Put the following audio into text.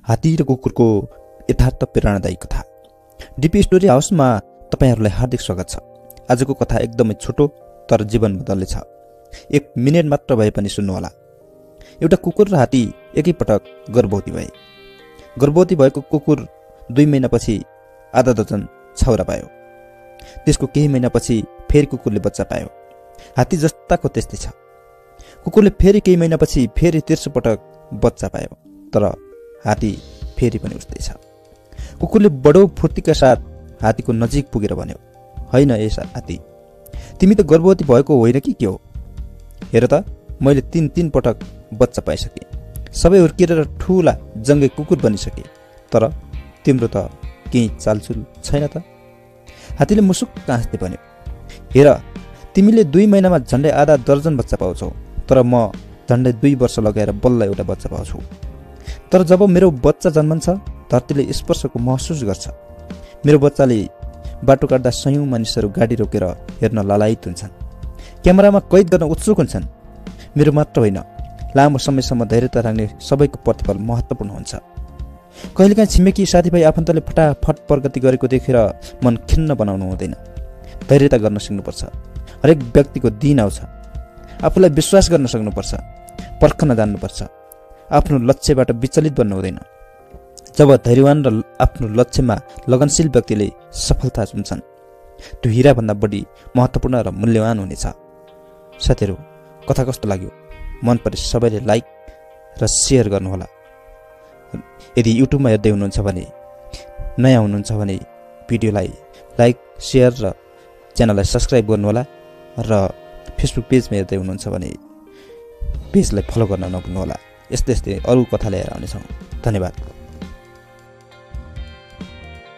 हात्ती र कुकुरको यथार्थ प्रेरणादायी कथा। डिपी स्टोरी हाउसमा तपाईहरुलाई हार्दिक स्वागत छ। आजको कथा एकदमै छोटो तर जीवन बदल्ने छ। 1 मिनेट मात्र भए पनि सुन्नुहोला। एउटा कुकुर र हात्ती एकै पटक गर्भवती भए। गर्भवती भएको कुकुर 2 महिनापछि आधा दर्जन छाउरा पायो। त्यसको केही महिनापछि फेरि कुकुरले बच्चा पायो। हात्ती जस्ताको त्यस्तै छ। कुकुरले फेरि केही महिनापछि फेरि तेस्रो पटक बच्चा पायो, तर हात्ती फेरि पनि उस्तै छ। कुकुरले बडो फुर्तीका साथ हात्तीको नजिक पुगेर भन्यो, "हैन ए हात्ती, तिमी त गर्भवती भएको होइन कि के हो? हेर त, मैले 3 पटक बच्चा पाइसके। सबै हुर्किएर ठूला जङ्गे कुकुर बनिसके, तर तिम्रो त केही चालचुल छैन त?" हात्तीले मुसुक्क हाँस्दै भन्यो, "हेर, तिमीले 2 महिनामा झन्डै आधा दर्जन बच्चा पाउँछौ, तर म झन्डै 2 वर्ष लगाएर बल्ल एउटा बच्चा पाउँछु। तर जब मेरो बच्चा जन्मन्छ, धरतीले स्पर्शको महसुस गर्छ। मेरो बच्चाले बाटो काट्दा सयौं मानिसहरू गाडी रोकेर हेर्न लालायित हुन्छन्, क्यामेरामा कैद गर्न उत्सुक हुन्छन्। मेरो मात्र होइन, लामो समयसम्म धैर्यता राख्ने सबैको प्रतिफल महत्त्वपूर्ण हुन्छ। कहिलेकाहीँ छिमेकी साथीभाइ आफन्तले फटाफट प्रगति गरेको देखेर मन खिन्न बनाउनु हुँदैन। धैर्यता गर्न सिक्नुपर्छ। हरेक व्यक्तिको दिन आउँछ। आफूलाई विश्वास गर्न सक्नुपर्छ, पर्खन जान्नुपर्छ। आफ्नो लक्ष्यबाट विचलित बन्नु हुँदैन। जब धैर्यवान र आफ्नो लक्ष्यमा लगनशील व्यक्तिले सफलता चुन्छन्, त्यो हीराभन्दा बढी महत्त्वपूर्ण र मूल्यवान हुनेछ। साथीहरू, कथा कस्तो लाग्यो? मन परे सबैले लाइक र सेयर गर्नुहोला। यदि युट्युबमा हेर्दै हुनुहुन्छ भने, नयाँ हुनुहुन्छ भने भिडियोलाई लाइक, सेयर र च्यानललाई सब्स्क्राइब गर्नुहोला, र फेसबुक पेजमा हेर्दै हुनुहुन्छ भने पेजलाई फलो गर्न नभुल्नुहोला। यस्तै अरू कथा लिएर आउनेछौँ। धन्यवाद।